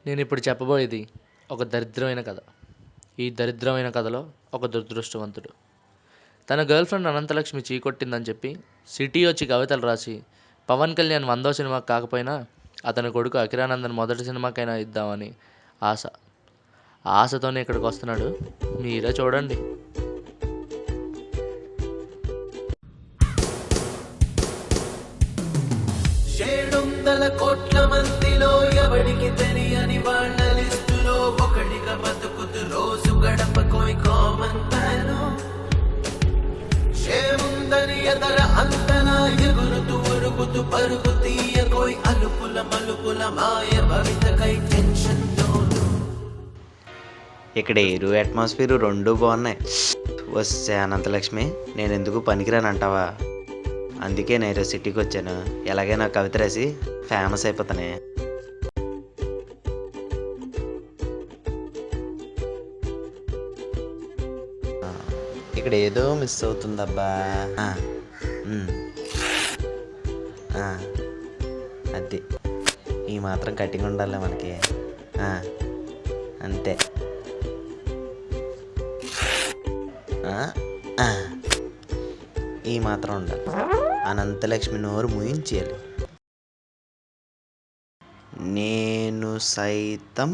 నేను ఇప్పుడు చెప్పబోయేది ఒక దరిద్రమైన కథ. ఈ దరిద్రమైన కథలో ఒక దురదృష్టవంతుడు తన గర్ల్ ఫ్రెండ్ అనంతలక్ష్మి చీకొట్టిందని చెప్పి సిటీ వచ్చి కవితలు రాసి పవన్ కళ్యాణ్ 100వ సినిమాకి కాకపోయినా అతని కొడుకు అఖిరానందన్ మొదటి సినిమాకైనా ఇద్దామని ఆశ. ఆ ఆశతోనే ఇక్కడికి వస్తున్నాడు, మీరే చూడండి. కోట్ల మందిలో ఎవడికి తెలియని వాళ్ళ లిస్టులో ఒకటిగా బతుకుతూ రోజు గడపకోయి కామన్ మ్యాను. షేముందని ఎదర అంతనా ఎగురుతూ ఉరుగుతూ పరుగు తీయకోయి అలుపుల మలుపుల మాయ భవితకై టెన్షన్ తోను. ఇక్కడ ఎయిరు అట్మాస్ఫియర్ రెండూ బాగున్నాయి. వస్తే అనంతలక్ష్మి, నేను ఎందుకు పనికిరానంటావా? అందుకే నేను సిటీకి వచ్చాను. ఎలాగైనా కవిత రాసి ఫేమస్ అయిపోతానే. ఇక్కడ ఏదో మిస్ అవుతుందబ్బా. అది ఈ మాత్రం కట్టింగ్ ఉండాలి మనకి. అంతే. ఈ మాత్రం ఉండాలి. అనంతలక్ష్మి నోరు ముయించేయాలి. నేను సైతం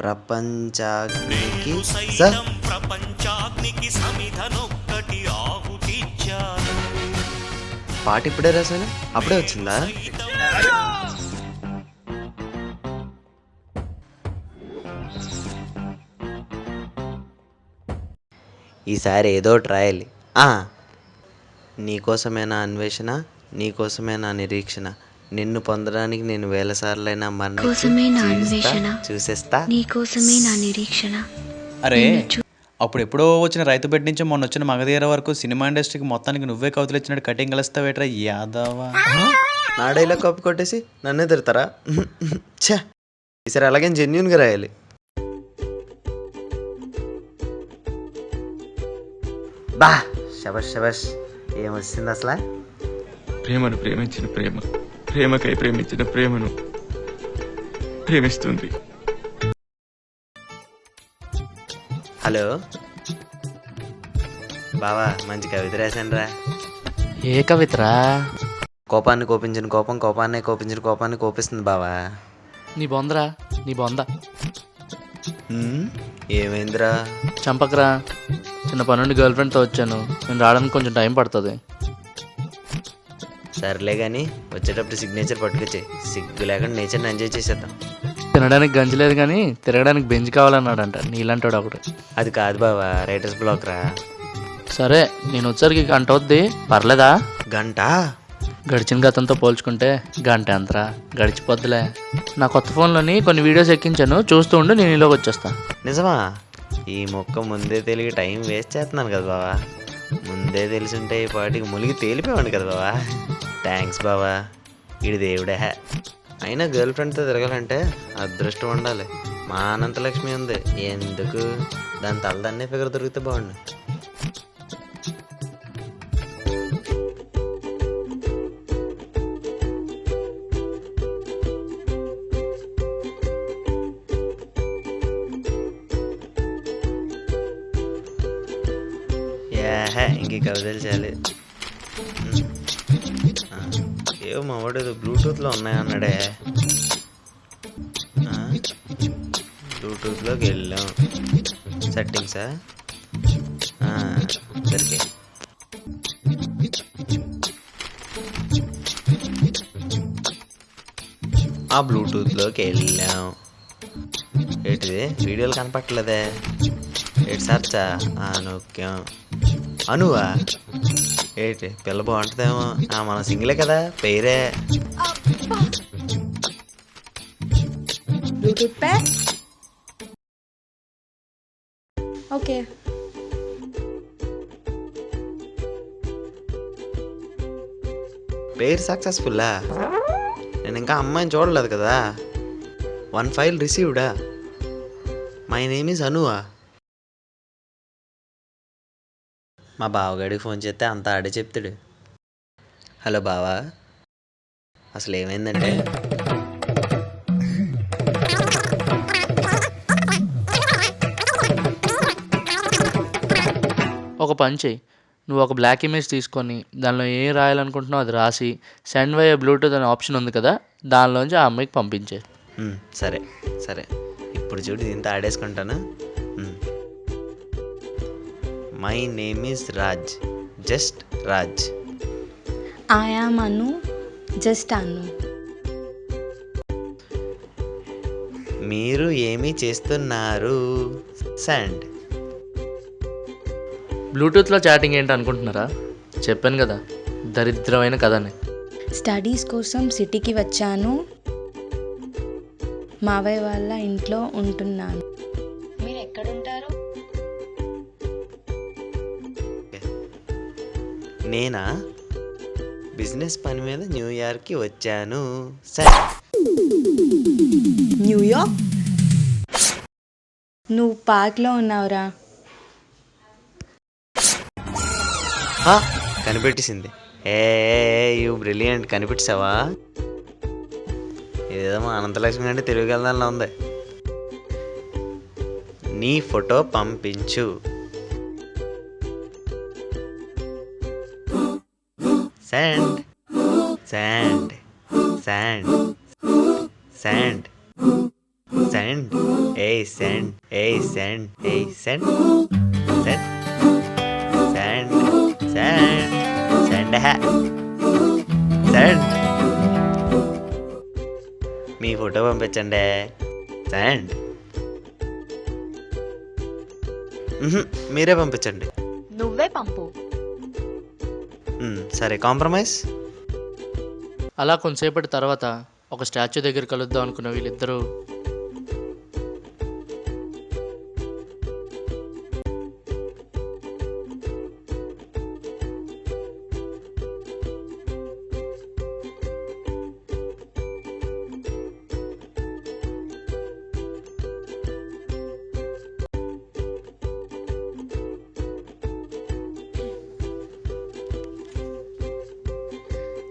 ప్రపంచాగ్నికి పాట ఇప్పుడే రాశాను, అప్పుడే వచ్చిందా? ఈసారి ఏదో ట్రయల్. నీకోసమేనా అన్వేషణ, నీకోసమేనా నిరీక్షణ, నిన్ను పొందడానికి నేను 1000 సార్లైనా చూసేస్తా. అరే, అప్పుడెప్పుడో వచ్చిన రైతు బెడ్ నుంచి మొన్న వచ్చిన మగధీర వరకు సినిమా ఇండస్ట్రీకి మొత్తానికి నువ్వే కవితలు ఇచ్చినట్టు కటింగ్ కలుస్తావేట్రా యాదవా. నా డైలాగ్ కాపీ కొట్టేసి నన్నే తిడతారా? ఛా, ఈసారి అలాగే జెన్యున్గా రాయాలి. బా శబష్ శబష్, ఏమొచ్చింది అసలు? ప్రేమను ప్రేమించిన ప్రేమ, ప్రేమకై ప్రేమించిన ప్రేమను ప్రేమిస్తుంది. హలో బావా, మంచి కవిత రాశానురా. ఏ కవిత్రా? కోపాన్ని కోపించిన కోపం, కోపాన్ని కోపించిన కోపాన్ని కోపిస్తుంది బావా. నీ బొందరా, నీ బొంద. ఏమైందిరా? చంపకరా, చిన్న పని నుండి గర్ల్ ఫ్రెండ్తో వచ్చాను. నేను రావడానికి కొంచెం టైం పడుతుంది. సర్లే కానీ వచ్చేటప్పుడు సిగ్నేచర్ పట్టుకొచ్చే. సిగ్గు లేకుండా నేచర్ని ఎంజాయ్ చేసేద్దాం. తినడానికి గంజి లేదు కానీ తిరగడానికి బెంచ్ కావాలన్నాడంట నీలాంటాడు ఒకటి. అది కాదు బావా, రైటర్స్ బ్లాక్ రా. సరే, నేను వచ్చరికి గంట అవుద్ది, పర్లేదా? గంట? గడిచిన గతంతో పోల్చుకుంటే గంట ఎంతరా, గడిచిపోద్దులే. నా కొత్త ఫోన్లోని కొన్ని వీడియోస్ ఎక్కించాను, చూస్తూ ఉండు, నేను ఈలోకి వచ్చేస్తా. నిజమా? ఈ మొక్క ముందే తెలియ టైం వేస్ట్ చేస్తున్నాను కదా బావా. ముందే తెలిసింటే ఈ పాటికి ములిగి తేలిపోయాడు కదా బావా. థ్యాంక్స్ బావా, ఇది దేవుడే. అయినా గర్ల్ ఫ్రెండ్తో తిరగాలంటే అదృష్టం ఉండాలి. మా అనంతలక్ష్మి ఉంది, ఎందుకు దాని తలదన్నే ఫిగర్ దొరికితే బాగుండు. ఇంక కవితలు చేయాలి. ఏవో మా వాడు ఏదో బ్లూటూత్లో ఉన్నాయన్నాడే. బ్లూటూత్లోకి వెళ్ళాం. సెట్టింగ్సా? సరికే. ఆ బ్లూటూత్లోకి వెళ్ళాం. ఏంటిది వీడియోలు కనపట్టలేదే? ఏంటి సర్చా? నొక్కాం. అనువా? ఏంటి పిల్ల బాగుంటుందేమో. మన సింగిలే కదా, పేరే. ఓకే, పేరు సక్సెస్ఫుల్లా? నేను ఇంకా అమ్మాయిని చూడలేదు కదా. 1 ఫైల్ రిసీవ్డా? మై నేమ్ ఈజ్ అనువా. మా బావగాడికి ఫోన్ చేస్తే అంతా ఆడే చెప్తాడు. హలో బావా, అసలు ఏమైందంటే ఒక పని చేయి, నువ్వు ఒక బ్లాక్ ఇమేజ్ తీసుకొని దానిలో ఏం రాయాలనుకుంటున్నావు అది రాసి సెండ్ వై బ్లూటూత్ అనే ఆప్షన్ ఉంది కదా, దానిలోంచి ఆ అమ్మాయికి పంపించే. సరే సరే, ఇప్పుడు చూడు దీంతో ఆడేసుకుంటాను. My name is Raj, just Raj. I am Anu, just Anu. మీరు ఏమి చేస్తున్నారు? సెండ్. బ్లూటూత్లో చాటింగ్ ఏంటి అనుకుంటున్నారా? చెప్పాను కదా, దరిద్రమైన కథని. స్టడీస్ కోసం సిటీకి వచ్చాను, మావయ్య వాళ్ళ ఇంట్లో ఉంటున్నాను. మీరు ఎక్కడుంటారు? నేనా? బిజినెస్ పని మీద న్యూయార్క్కి వచ్చాను. సెండ్. న్యూయార్క్? నువ్వు పార్క్లో ఉన్నావురా. కనిపెట్టేసింది. ఏ యూ బ్రిలియంట్, కనిపెట్టావా? ఇదేదో మా అనంతలక్ష్మి అంటే తెలుగుగలదానిలో ఉంది. నీ ఫోటో పంపించు. Send send send send send. ఏ సెండ్, ఏ సెండ్, ఏ send send send send send send. మీ ఫోటో పంపించండి. సెండ్. మీరే పంపించండి. నువ్వే పంపు. సరే, కాంప్రమైజ్. అలా కొంతసేపటి తర్వాత ఒక స్టాచ్యూ దగ్గర కలుద్దాం అనుకున్న వీళ్ళిద్దరూ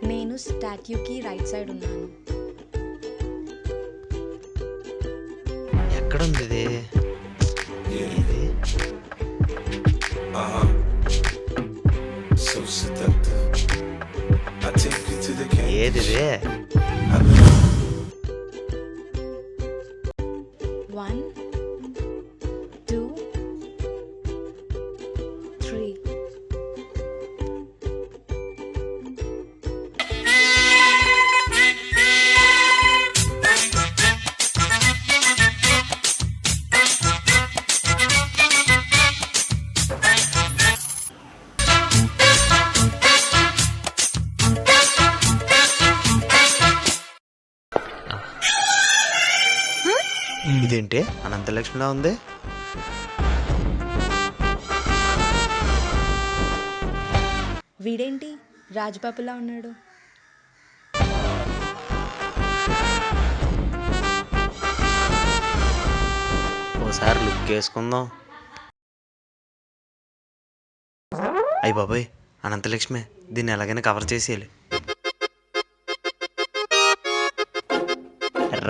నేను స్టాట్యూకి రైట్ సైడ్ ఉన్నాను. ఎక్కడుంది ఇది? ఇది So seductive. I take you to the candy. ఏదిది? 1 2 3. ఇదేంటి అనంతలక్ష్మిలా ఉంది? వీడేంటి రాజ్బాబులా ఉన్నాడు? ఓసారి లుక్ వేసుకుందాం. అయ్యి బాబాయ్, అనంతలక్ష్మి, దీన్ని ఎలాగైనా కవర్ చేసేయాలి.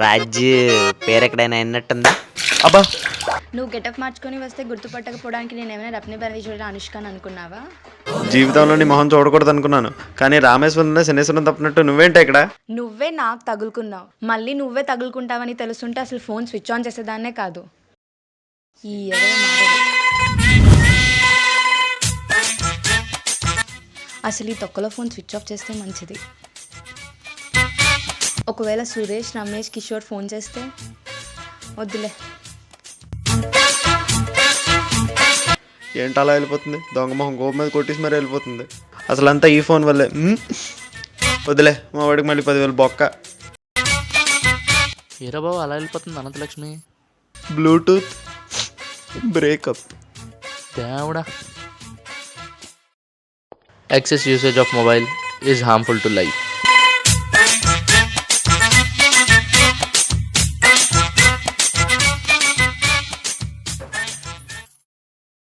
రాజ్ పేరు ఎక్కడైనా విన్నట్టుందా? అబ్బా, నువ్వు గెటప్ మార్చుకొని వస్తే గుర్తుపట్టకపోవడానికి నేను ఏమైనా రప్ని పరమేశ్వరుడు అనుష్క అని అనుకున్నావా? జీవితంలో నీ మొహం చూడకూడదు అనుకున్నాను, కానీ రామేశ్వరంలో శనేశ్వరం తప్పినట్టు నువ్వేంటి ఇక్కడ? నువ్వే నాకు తగులుకున్నావు, మళ్ళీ నువ్వే తగులుకుంటావని తెలుసుంటే అసలు ఫోన్ స్విచ్ ఆన్ చేసేదాన్నే కాదు. ఈ ఎదవ మారదు. అసలు ఈ తొక్కలో ఫోన్ స్విచ్ ఆఫ్ చేస్తే మంచిది. ఒకవేళ సురేష్, రమేష్, కిషోర్ ఫోన్ చేస్తే వద్దులే. ఏంటి అలా వెళ్ళిపోతుంది? దొంగ మొహం గోపు మీద కొట్టేసి మరీ వెళ్ళిపోతుంది. అసలు అంతా ఈ ఫోన్ వల్లే. వదిలే, మా వాడికి మళ్ళీ 10,000 బొక్క. హీరో బాబు అలా వెళ్ళిపోతుంది అనంతలక్ష్మి. Bluetooth breakup. దేవుడా. Excess usage of mobile is harmful to life.